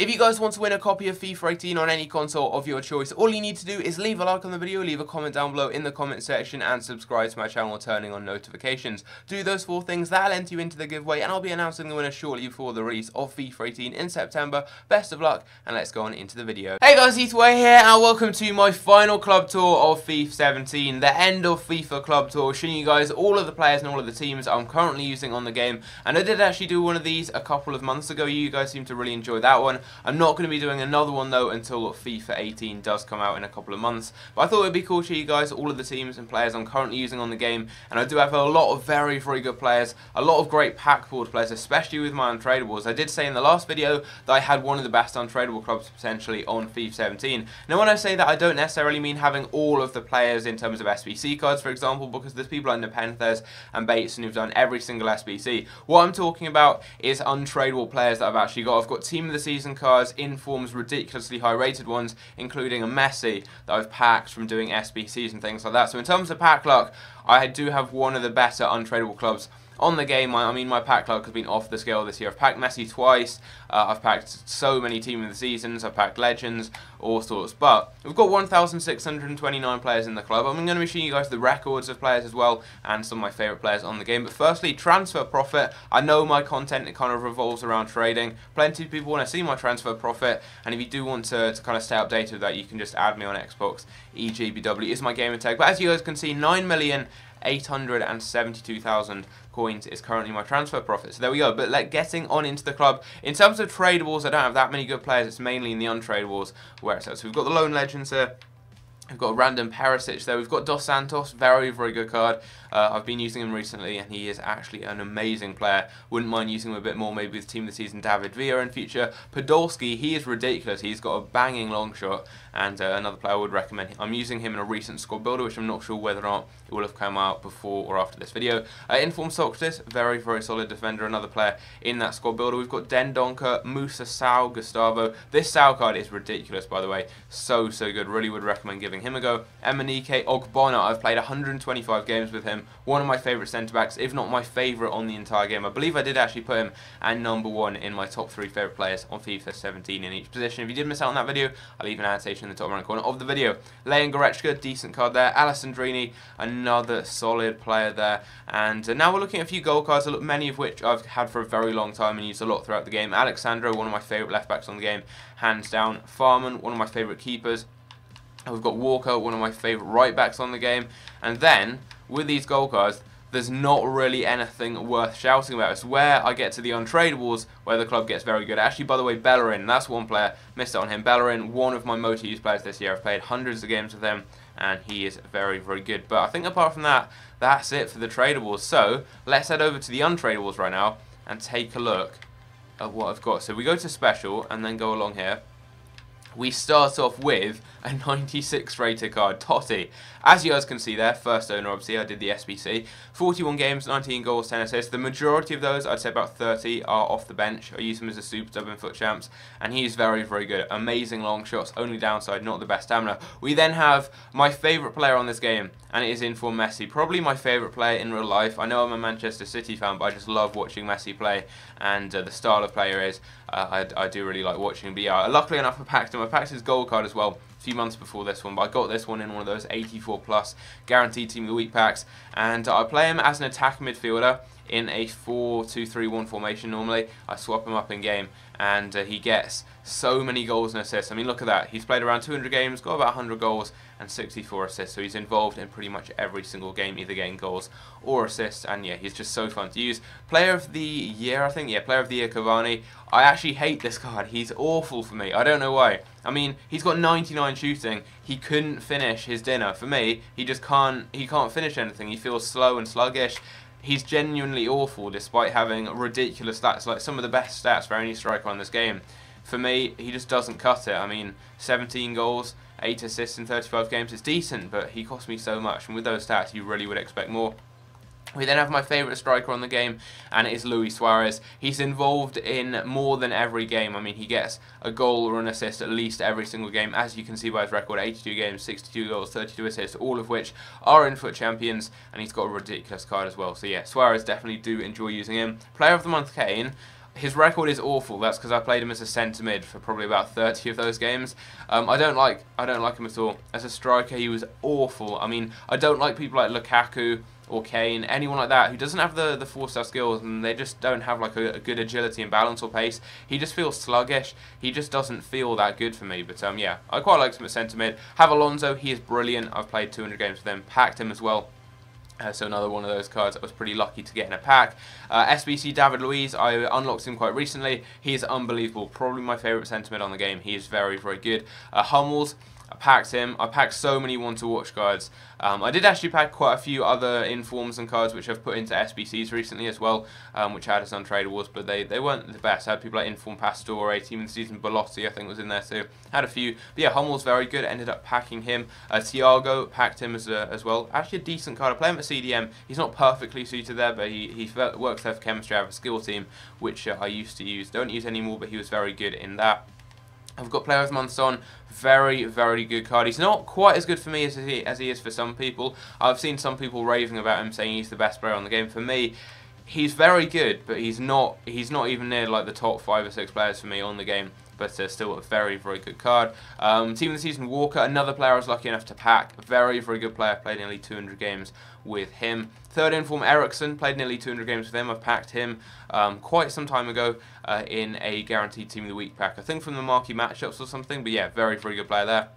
If you guys want to win a copy of FIFA 18 on any console of your choice, all you need to do is leave a like on the video, leave a comment down below in the comment section, and subscribe to my channel, turning on notifications. Do those 4 things, that'll enter you into the giveaway, and I'll be announcing the winner shortly before the release of FIFA 18 in September. Best of luck, and let's go on into the video. Hey guys, Etherway here, and welcome to my final club tour of FIFA 17, the end of FIFA club tour, showing you guys all of the players and all of the teams I'm currently using on the game. And I did actually do one of these a couple of months ago. You guys seem to really enjoy that one. I'm not going to be doing another one though until FIFA 18 does come out in a couple of months, but I thought it would be cool to show you guys all of the teams and players I'm currently using on the game. And I do have a lot of very good players, a lot of great pack board players, especially with my untradables. I did say in the last video that I had one of the best untradable clubs potentially on FIFA 17. Now when I say that, I don't necessarily mean having all of the players in terms of SBC cards, for example, because there's people like Nepenthes and Bateson who've done every single SBC. What I'm talking about is untradable players that I've actually got. I've got team of the season cards, informs, ridiculously high rated ones, including a Messi that I've packed from doing SBCs and things like that. So in terms of pack luck, I do have one of the better untradable clubs on the game. I mean, my pack luck has been off the scale this year. I've packed Messi twice, I've packed so many team of the seasons, I've packed legends, all sorts. But we've got 1,629 players in the club. I'm going to be showing you guys the records of players as well, and some of my favourite players on the game. But firstly, transfer profit. I know my content, it kind of revolves around trading. Plenty of people want to see my transfer profit, and if you do want to kind of stay updated with that, you can just add me on Xbox. EGBW is my gamer tag. But as you guys can see, 9,872,000 coins is currently my transfer profit. So there we go. But getting on into the club. In terms of tradables, I don't have that many good players. It's mainly in the untradables where it's at. So we've got the lone legends here. We've got a random Perisic there. We've got Dos Santos, very good card. I've been using him recently, and he is actually an amazing player. Wouldn't mind using him a bit more, maybe with team of the season David Villa in future. Podolski, he is ridiculous. He's got a banging long shot, and another player I would recommend. I'm using him in a recent squad builder, which I'm not sure whether or not it will have come out before or after this video. Inform Socrates, very solid defender, another player in that squad builder. We've got Dendoncker, Musa Sao, Gustavo. This Sao card is ridiculous, by the way. So good. Really would recommend giving him a go. Emenike Ogbonna, I've played 125 games with him. One of my favourite centre-backs, if not my favourite on the entire game. I believe I did actually put him at #1 in my top 3 favourite players on FIFA 17 in each position. If you did miss out on that video, I'll leave an annotation in the top right corner of the video. Leon Goretzka, decent card there. Alessandrini, another solid player there. And now we're looking at a few goal cards, many of which I've had for a very long time and used a lot throughout the game. Alexandro, one of my favourite left-backs on the game, hands down. Farman, one of my favourite keepers. We've got Walker, one of my favourite right-backs on the game. And then, with these goal cards, there's not really anything worth shouting about. It's where I get to the untradables, where the club gets very good. Actually, by the way, Bellerin, that's one player, missed out on him. Bellerin, one of my most-used players this year. I've played hundreds of games with him, and he is very good. But I think apart from that, that's it for the tradables. So, let's head over to the untradables right now, and take a look at what I've got. So we go to special, and then go along here. We start off with a 96 rated card, Totti. As you guys can see there, first owner obviously, I did the SBC. 41 games, 19 goals, 10 assists. The majority of those, I'd say about 30, are off the bench. I use him as a super sub in FUT Champs, and he's very good. Amazing long shots, only downside, not the best stamina. We then have my favourite player on this game, and it is Inform Messi. Probably my favourite player in real life. I know I'm a Manchester City fan, but I just love watching Messi play, and the style of player is, I do really like watching him. But yeah, luckily enough, I packed him. I packed his gold card as well a few months before this one, but I got this one in one of those 84+ guaranteed team of the week packs, and I play him as an attacking midfielder in a 4-2-3-1 formation. Normally I swap him up in game, and he gets so many goals and assists. I mean, look at that. He's played around 200 games, got about 100 goals and 64 assists, so he's involved in pretty much every single game, either getting goals or assists. And yeah, he's just so fun to use. Player of the year, I think. Yeah, player of the year, Cavani. I actually hate this card. He's awful for me. I don't know why. I mean, he's got 99 shooting. He couldn't finish his dinner. For me, he just can't finish anything. He feels slow and sluggish. He's genuinely awful despite having ridiculous stats, like some of the best stats for any striker on this game. For me, he just doesn't cut it. I mean, 17 goals, 8 assists in 35 games. It's decent, but he cost me so much, and with those stats, you really would expect more. We then have my favourite striker on the game, and it is Luis Suarez. He's involved in more than every game. I mean, he gets a goal or an assist at least every single game, as you can see by his record. 82 games, 62 goals, 32 assists, all of which are in FUT Champions, and he's got a ridiculous card as well. So yeah, Suarez, definitely do enjoy using him. Player of the Month, Kane. His record is awful. That's because I played him as a centre mid for probably about 30 of those games. I don't like him at all. As a striker, he was awful. I mean, I don't like people like Lukaku or Kane, anyone like that who doesn't have the 4-star skills, and they just don't have like a good agility and balance or pace. He just feels sluggish. He just doesn't feel that good for me. But yeah, I quite like him at centre mid. Have Alonso. He is brilliant. I've played 200 games with him. Packed him as well. So another one of those cards I was pretty lucky to get in a pack. SBC David Luiz, I unlocked him quite recently. He is unbelievable. Probably my favourite centre mid on the game. He is very, very good. Hummels, I packed him. I packed so many want-to-watch cards. I did actually pack quite a few other informs and cards which I've put into SBCs recently as well, which I had as untradables, but they weren't the best. I had people like Inform Pastore, Team of the Season Belotti, I think was in there too. Had a few. But yeah, Hummel's very good. Ended up packing him. Thiago, packed him as well. Actually a decent card. I play him at CDM. He's not perfectly suited there, but he works there for chemistry. I have a skill team, which I used to use. Don't use anymore, but he was very good in that. I've got Player of the Month on. Very, very good card. He's not quite as good for me as he is for some people. I've seen some people raving about him, saying he's the best player on the game. For me, he's very good, but he's not even near like the top 5 or 6 players for me on the game. But still a very, very good card. Team of the Season Walker, another player I was lucky enough to pack. Very, very good player. Played nearly 200 games with him. Third Inform Ericsson, played nearly 200 games with him. I've packed him quite some time ago in a guaranteed Team of the Week pack. I think from the marquee matchups or something. But yeah, very, very good player there.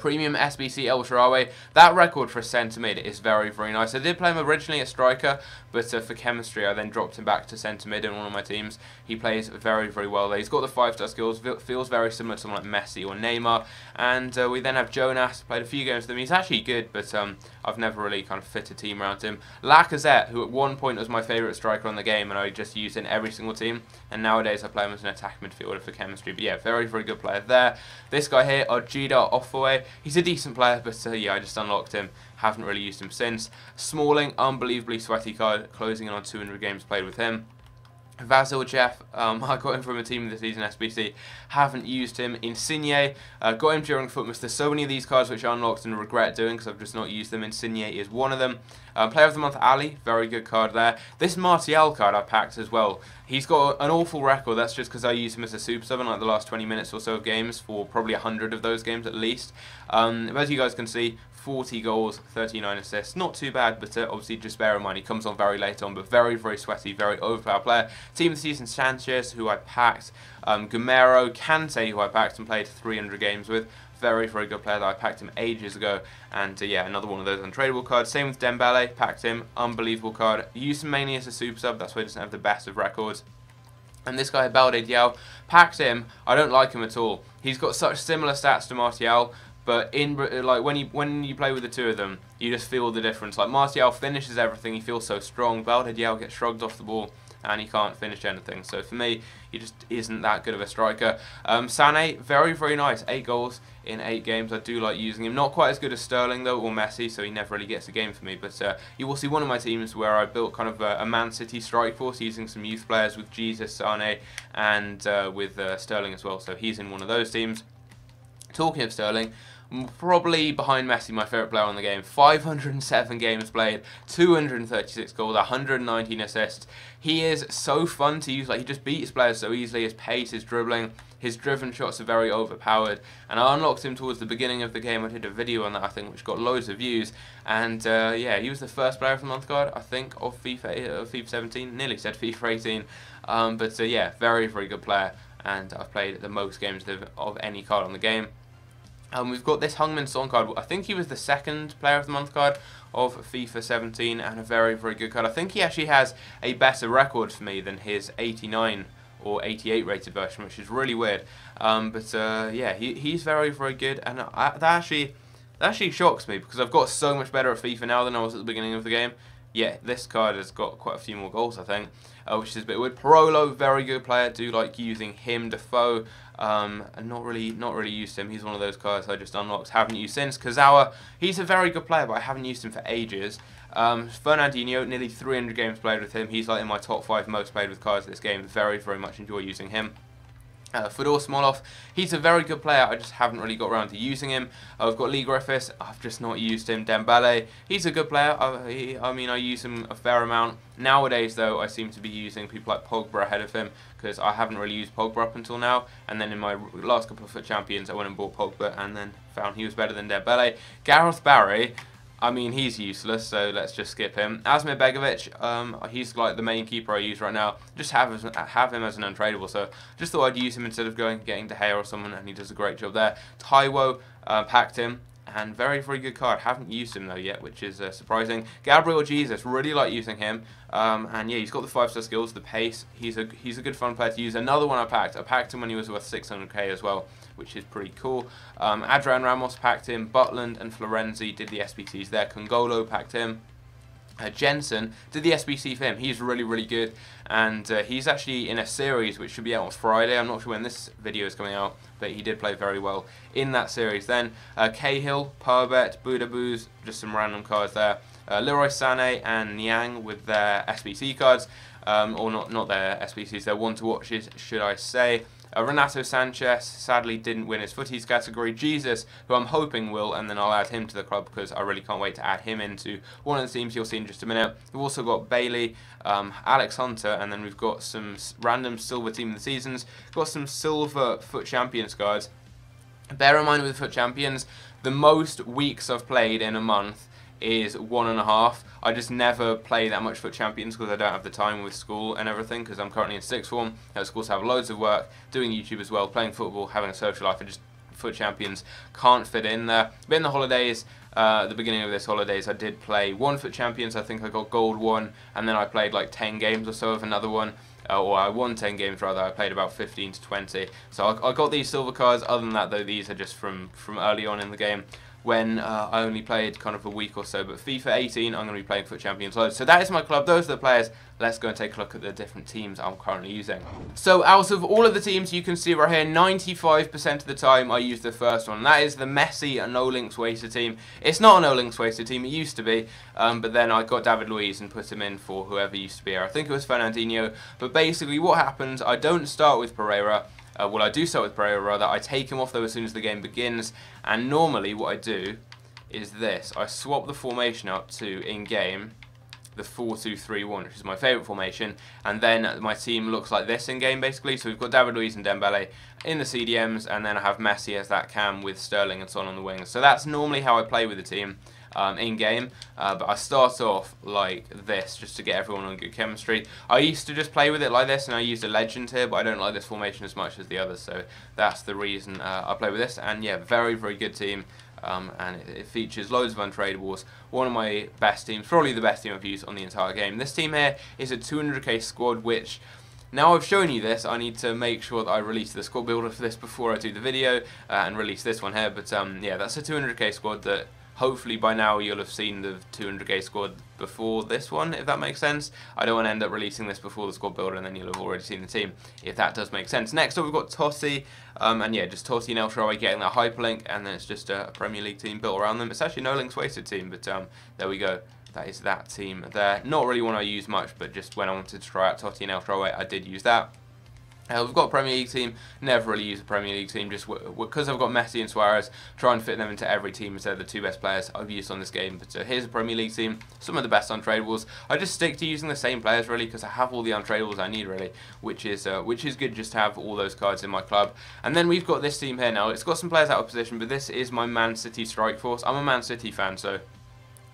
Premium SBC El Shaarawy. That record for a centre mid is very, very nice. I did play him originally at striker, but for chemistry I then dropped him back to centre mid in one of my teams. He plays very, very well there. He's got the 5-star skills, feels very similar to someone like Messi or Neymar. And we then have Jonas, played a few games with him. He's actually good, but I've never really kind of fit a team around him. Lacazette, who at one point was my favourite striker on the game, and I just used in every single team. And nowadays I play him as an attack midfielder for chemistry. But yeah, very, very good player there. This guy here, Ojeda Offoe. He's a decent player, but yeah, I just unlocked him. Haven't really used him since. Smalling, unbelievably sweaty card, closing in on 200 games played with him. Vasil Jeff, I got him from a Team of the Season SBC, haven't used him. Insigne, got him during Footmas. There's so many of these cards which I unlocked and regret doing because I've just not used them. Insigne is one of them. Player of the Month Ali, very good card there. This Martial card I packed as well. He's got an awful record. That's just because I used him as a super sub in like the last 20 minutes or so of games for probably 100 of those games at least. As you guys can see, 40 goals, 39 assists. Not too bad, but obviously just bear in mind he comes on very late on, but very, very sweaty, very overpowered player. Team of the Season Sanchez, who I packed. Gamero, Kante, who I packed and played 300 games with. Very, very good player that I packed him ages ago. And yeah, another one of those untradeable cards. Same with Dembele, packed him. Unbelievable card. Used him mainly as a super sub, that's why he doesn't have the best of records. And this guy, Balde Diao, packed him. I don't like him at all. He's got such similar stats to Martial, but in like when you play with the two of them, you just feel the difference. Like Martial finishes everything, he feels so strong. Balde Diao gets shrugged off the ball, and he can't finish anything. So for me, he just isn't that good of a striker. Sané, very, very nice. 8 goals in 8 games. I do like using him. Not quite as good as Sterling, though, or Messi, so he never really gets a game for me. But you will see one of my teams where I built kind of a Man City strike force using some youth players with Jesus, Sané, and with Sterling as well. So he's in one of those teams. Talking of Sterling, probably behind Messi, my favourite player on the game. 507 games played, 236 goals, 119 assists. He is so fun to use. Like, he just beats players so easily. His pace, his dribbling, his driven shots are very overpowered. And I unlocked him towards the beginning of the game. I did a video on that, I think, which got loads of views. And yeah, he was the first Player of the Month card, I think, of FIFA 17. Nearly said FIFA 18. But yeah, very, very good player. And I've played the most games of any card on the game. We've got this Heung-min Son card. I think he was the second Player of the Month card of FIFA 17 and a very, very good card. I think he actually has a better record for me than his 89 or 88 rated version, which is really weird. But yeah, he's very, very good, and that actually shocks me because I've got so much better at FIFA now than I was at the beginning of the game. Yeah, this card has got quite a few more goals, I think, which is a bit weird. Parolo, very good player. Do like using him. Defoe, and not really used him. He's one of those cards I just unlocked, haven't used since. Kazawa, he's a very good player, but I haven't used him for ages. Fernandinho, nearly 300 games played with him. He's like in my top 5 most played with cards this game. Very, very much enjoy using him. Fedor Smolov, he's a very good player, I just haven't really got around to using him. I've got Lee Griffiths, I've just not used him. Dembele, he's a good player, I mean I use him a fair amount. Nowadays though, I seem to be using people like Pogba ahead of him, because I haven't really used Pogba up until now, and then in my last couple of FUT Champions I went and bought Pogba, and then found he was better than Dembele. Gareth Barry, I mean, he's useless, so let's just skip him. Asmir Begovic, he's like the main keeper I use right now. Just have him as an untradeable, so just thought I'd use him instead of getting De Gea or someone, and he does a great job there. Taiwo, packed him, and very, very good card. Haven't used him though yet, which is surprising. Gabriel Jesus, really like using him, and yeah, he's got the 5-star skills, the pace. He's a good fun player to use. Another one I packed him when he was worth 600k as well, which is pretty cool. Adrian Ramos packed him. Butland and Florenzi did the SBCs there. Congolo packed him. Jensen did the SBC for him. He's really, really good, and he's actually in a series which should be out on Friday. I'm not sure when this video is coming out, but he did play very well in that series. Then Cahill, Parbet, Budabuz, just some random cards there. Leroy Sané and Niang with their SBC cards, or not their SBCs, their one-to-watches, should I say. Renato Sanchez sadly didn't win his footies category. Jesus, who I'm hoping will, and then I'll add him to the club because I really can't wait to add him into one of the teams you'll see in just a minute. We've also got Bailey, Alex Hunter, and then we've got some random silver team of the seasons. Got some silver FUT Champions cards. Bear in mind with FUT Champions, the most weeks I've played in a month is 1.5. I just never play that much FUT Champions because I don't have the time with school and everything, because I'm currently in 6th form. At school, so I have loads of work, doing YouTube as well, playing football, having a social life, and just FUT Champions can't fit in there. But in the holidays, the beginning of this holidays, I did play one FUT Champions. I think I got gold 1, and then I played like 10 games or so of another one. Or I won 10 games rather. I played about 15 to 20. So I got these silver cards. Other than that though, these are just from early on in the game, when I only played kind of a week or so. But FIFA 18, I'm going to be playing FUT Champions loads. So that is my club. Those are the players. Let's go and take a look at the different teams I'm currently using. So out of all of the teams you can see right here, 95% of the time I use the first one. That is the Messi and no links wasted team. It's not a no links wasted team. It used to be. But then I got David Luiz and put him in for whoever used to be here. I think it was Fernandinho. But basically what happens, I don't start with Pereira. Well, I do start with Pereira rather. I take him off though as soon as the game begins, and normally what I do is this. I swap the formation up to, in-game, the 4-2-3-1, which is my favourite formation, and then my team looks like this in-game basically. So we've got David Luiz and Dembele in the CDMs, and then I have Messi as that cam with Sterling and so on the wings. So that's normally how I play with the team. In-game, but I start off like this just to get everyone on good chemistry. I used to just play with it like this, and I used a legend here, but I don't like this formation as much as the others, so that's the reason I play with this. And yeah, very, very good team, and it features loads of untradables. One of my best teams, probably the best team I've used on the entire game. This team here is a 200k squad, which, now I've shown you this, I need to make sure that I release the squad builder for this before I do the video, and release this one here. But yeah, that's a 200k squad that hopefully by now you'll have seen the 200k squad before this one, if that makes sense. I don't want to end up releasing this before the squad builder and then you'll have already seen the team, if that does make sense. Next up we've got Totti, and yeah, just Totti and El Shaarawy getting that hyperlink, and then it's just a Premier League team built around them. It's actually no links wasted team, but there we go. That is that team there. Not really one I use much, but just when I wanted to try out Totti and El Shaarawy, I did use that. We've got a Premier League team. Never really use a Premier League team, just because I've got Messi and Suarez, try and fit them into every team as they're the two best players I've used on this game. But here's a Premier League team, some of the best untradables. I just stick to using the same players really, because I have all the untradables I need really, which is good just to have all those cards in my club. And then we've got this team here now. It's got some players out of position, but this is my Man City strike force. I'm a Man City fan, so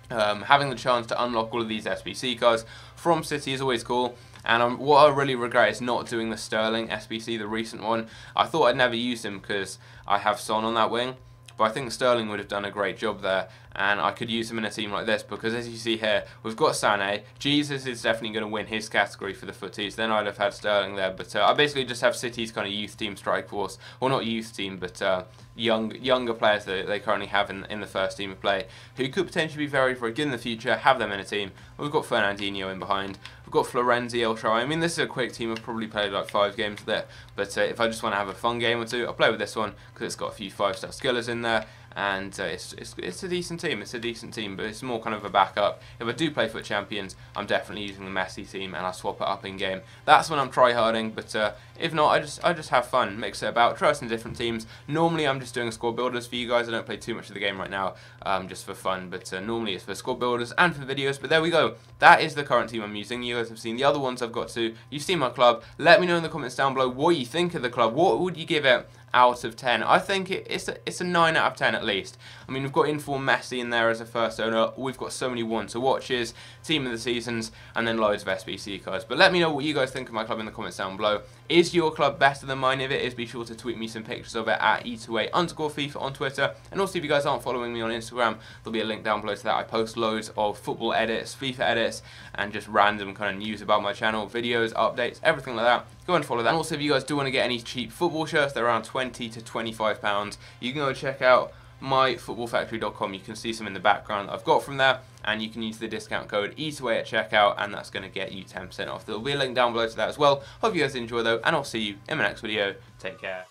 having the chance to unlock all of these SBC cards from City is always cool. And what I really regret is not doing the Sterling SBC, the recent one. I thought I'd never use him because I have Son on that wing, but I think Sterling would have done a great job there, and I could use him in a team like this, because as you see here, we've got Sané. Jesus is definitely going to win his category for the footies. Then I'd have had Sterling there, but I basically just have City's kind of youth team strike force, well, not youth team, but younger players that they currently have in the first team of play, who could potentially be very, very good in the future. Have them in a team. We've got Fernandinho in behind. We've got Florenzi, El Shaarawy. I mean, this is a quick team. I've probably played like 5 games with it, but if I just want to have a fun game or two, I'll play with this one because it's got a few 5-star skillers in there. and it's a decent team. It's a decent team, but it's more kind of a backup. If I do play FUT Champions, I'm definitely using the Messi team, and I swap it up in game. That's when I'm tryharding, but if not, I just have fun, mix it about, try some different teams. Normally I'm just doing squad builders for you guys. I don't play too much of the game right now, just for fun, but normally it's for squad builders and for videos. But there we go. That is the current team I'm using. You guys have seen the other ones I've got to. You've seen my club. Let me know in the comments down below what you think of the club. What would you give it out of 10? I think it's a 9 out of 10 at least. I mean, we've got inform Messi in there as a first owner. We've got so many one to watches, team of the seasons, and then loads of SBC cards. But let me know what you guys think of my club in the comments down below. Is your club better than mine? If it is, be sure to tweet me some pictures of it at E2A_FIFA on Twitter. And also, if you guys aren't following me on Instagram, there'll be a link down below to that. I post loads of football edits, FIFA edits, and just random kind of news about my channel, videos, updates, everything like that. Go and follow that. And also, if you guys do want to get any cheap football shirts, they're around £20 to £25. You can go check out myfootballfactory.com. You can see some in the background that I've got from there, and you can use the discount code E2A at checkout, and that's going to get you 10% off. There'll be a link down below to that as well. Hope you guys enjoy though, and I'll see you in my next video. Take care.